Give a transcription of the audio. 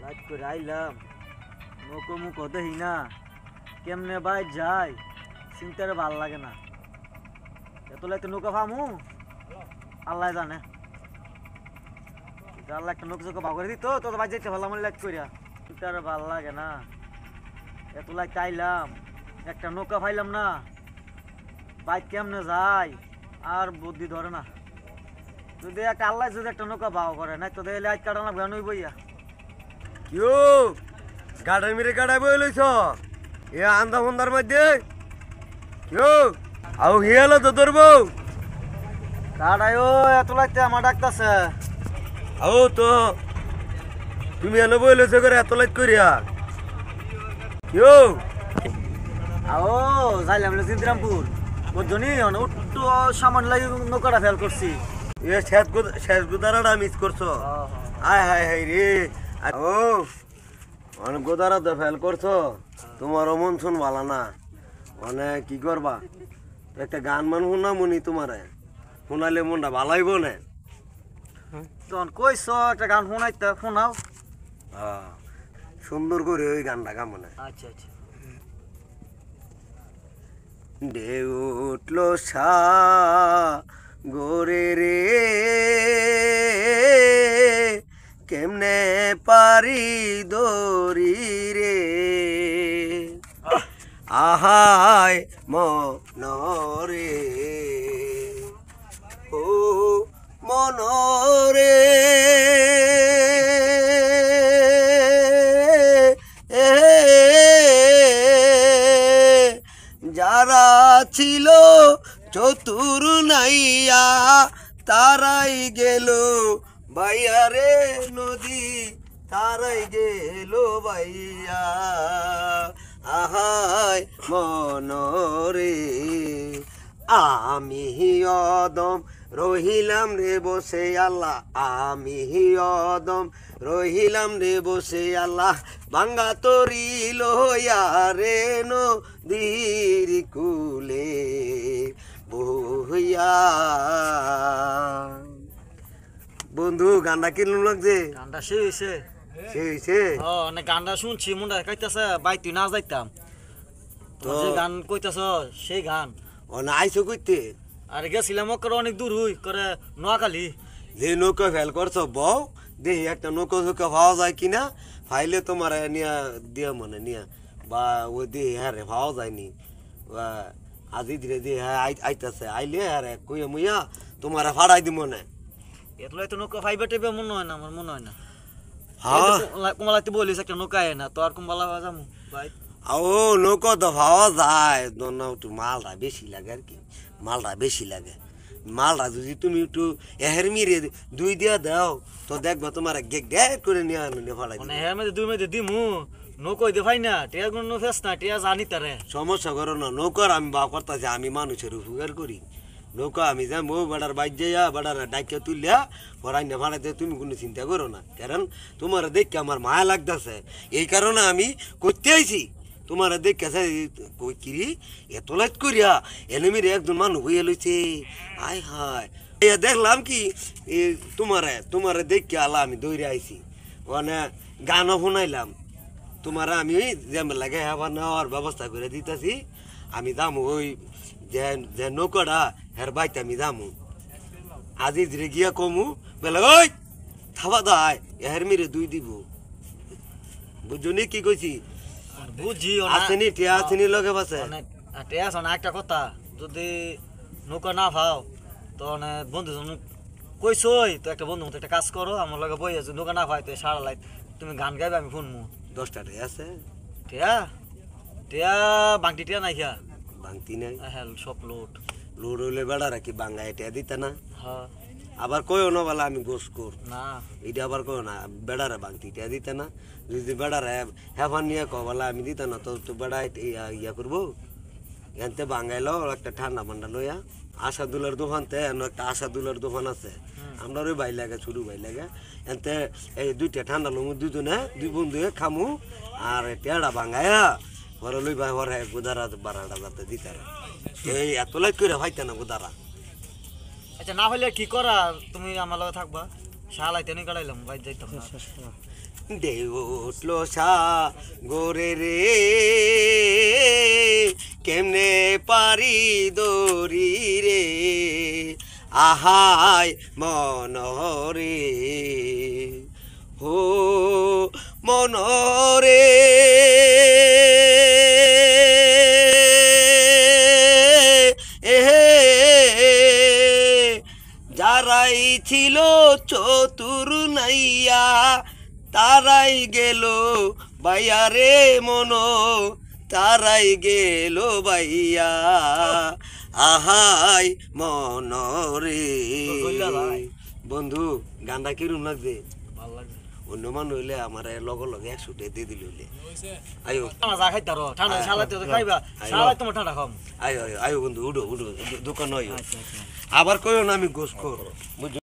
light করে আইলাম নৌকো মুখো দেখি না কেমনে বাইর যায় চিন্তারে ভাল লাগে না এত লাইতে নৌকা ফামু আল্লাহ জানে আল্লাহ একটা নৌকা চৌকা ভাগ করে দিত তো বাইর যাইতে ভালো আমার লাইট করিয়া চিন্তারে ভাল লাগে না এত লাইট আইলাম একটা নৌকা পাইলাম না বাইক কেমনে যায় আর বুদ্ধি ধরে না যদি একটা আল্লাহ যদি একটা নৌকা ভাও করে না তো দেখলে আজ কাটালাম গান হইব ইয়া কিও গাড়াই মেরে গাড়াই বই লইছ এ আন্দা ফন্দার মধ্যে কিও আও হিয়ালো তো তোর বউ কাটাই ও এত লাইতে আমার ডাকতাছে আও তো তুমি এনে বই লইছ করে এত লাইট করিয়া কিও আও যাইলাম জিন্দ্রামপুর বুঝনি উঠতো সামান লাগি নৌকাটা ফেল করছি এ শেষ গোদারাটা মিস করছো আয় হায় হায় রে ও অনেক গোদারা তো ফেল করছো তোমারও মন শুন ভালো না মানে কি করবা একটা গান মান শুনা মনি তোমারে শোনালে মনটা ভালো হইব না তখন কইছ একটা গান শোনাইতে শোনাও সুন্দর করে ওই গানটা গা মনে আচ্ছা আচ্ছা ঢেউ উঠলো সা গোরে রে কেমনে পারি দরি রে আহায় মনরে ও মনরে যারা ছিল চতুর নাইয়া তারাই গেল বাইয়া রে নদী তারাই গেল বাইয়া আহায় মনরে আমি অদম রহিলাম রে বসে আল্লাহ আমি অদম রহিলাম রে বসে আল্লাহ ভাঙ্গা তরি লইয়া রে নদীর কুলে বহিয়া বন্ধু গানটা কিরম লাগছে গানটা সেই হয়েছে হয়েছে অনেক গানটা শুনছি মনটা কাইতাছে বাইক তুই না যাইতাম তো যে গান কইতাছ সেই গান না আইসো কইতে আর গেছিলাম করে অনেক দূর হই করে নোয়াখালী যে নৌকা ফেল করছো বউ দেখি একটা নৌকা চৌকা পাওয়া যায় কিনা ফাইলে তোমার নিয়া দিয়া মনে নিয়া বা ওই দিয়ে হ্যাঁ রে পাওয়া যায়নি আজি ধীরে দিয়ে হ্যাঁ আইতাছে আইলে হ্যাঁ রে কইয়া মুইয়া তোমার ফাড়াই দি মনে এতলাই তো নৌকা ফাইবে টেবে মনে হয় না আমার মনে হয় না হ্যাঁ কুমালাতে বলিস একটা নৌকা না তো আর কুম্বালা যাবো ভাই ও নৌকা তো পাওয়া যায় একটু মালটা বেশি লাগে আর কি মালটা বেশি লাগে মালটা যদি তুমি একটু এহের মিরে দুই দিয়া দাও তো দেখবো তোমার গেক ডেক করে নিয়ে আনো ফাড়াই মানে এর মধ্যে দুই মধ্যে দিমু নৌকোই দে ভাই না টিয়া কোনো ফেস না টিয়া জানি তারে সমস্যা করো না নৌকার আমি বা করতেছি আমি মানুষের উপকার করি নৌকা আমি যাবো বেড়ার বাইক যাইয়া বেড়ার ডাইকে তুললিয়া ভরাই না ভাড়াতে তুমি কোনো চিন্তা করো না কারণ তোমার দেখে আমার মায়া লাগতেছে এই কারণে আমি করতে আইছি তোমার দেখে কই কিরি এত লাইট করিয়া এনেমির একজন মানুষ হইয়া লইছে আয় হায় দেখলাম কি তোমারে দেখে আলা আমি দৌড়ে আইছি মানে গানও শুনাইলাম তোমার আমি যেমন লাগে হ্যাঁ নেওয়ার ব্যবস্থা করে দিতেছি আমি দামু ওই যে নৌকাটা হের বাইতে আমি দামু আজি ধীরে গিয়া কমু বলে ওই থাবা দায় এর মিরে দুই দিব বুঝলি কি কইছি বুঝি আসেনি টিয়া আসেনি লগে বাসে টিয়া আছে না একটা কথা যদি নৌকা না পাও তো বন্ধু কইছই তো একটা বন্ধু মতো একটা কাজ করো আমার লগে বই আছে নৌকা না পাই তো সারা লাইট তুমি গান গাইবে আমি শুনমু 10টা টিয়া আছে টিয়া টিয়া বাংটি টিয়া নাই খা বাংতি নাই হ্যাঁ সব লোড লোড হইলে বেড়া রাখি বাঙ্গায় টিয়া দিতে না হ্যাঁ আবার কইও না বলা আমি গোস কর না এটা আবার কইও না বেড়ারে বাংতি টিয়া দিতে না যদি বেড়ারে হেফান নিয়ে কো বলা আমি দিতে না তো বেড়া ইয়া করবো এনতে বাঙ্গাইলো একটা ঠান্ডা মান্ডা লইয়া আশাদুলের দোকানতে একটা আশাদুলের দোকান আছে আমরা ওই ভাই লাগে ছোটো ভাই লাগে এনতে এই দুইটা ঠান্ডা লমু দুজনে দুই বন্ধুয়ে খামু আর টেড়া বাঙ্গায়া ঘরে লই ভাই ঘরে গোদারা বারাটা যাতে দিতে এই এত লাইট করে ভাইতে না গোদারা আচ্ছা না হইলে কি করা তুমি আমার লগে থাকবা শালাইতে নি কাটাইলাম ভাই যাইতাম না ঢেউ উঠলো সাগরে রে কেমনে পারি দরি রে আহাই মনরে হো মনরে যারাই ছিল চতুর নাইয়া তারাই গেল বাইয়া রে মন তারাই গেল বাইয়া আহাই মন রে বন্ধু গানটা কিরম লাগছে অন্য মানুষ হইলে আমার লগে লগে 100 টাকা দিয়ে দিল হইলে আয়ো যা খাইতে আরো ঠান্ডা সালাতে তো খাইবা সালাই তোমার ঠান্ডা খাম আয়ো আয়ো আয়ো বন্ধু উঠো উঠো দোকান আয়ো আবার কইও না আমি গোস কর বুঝছো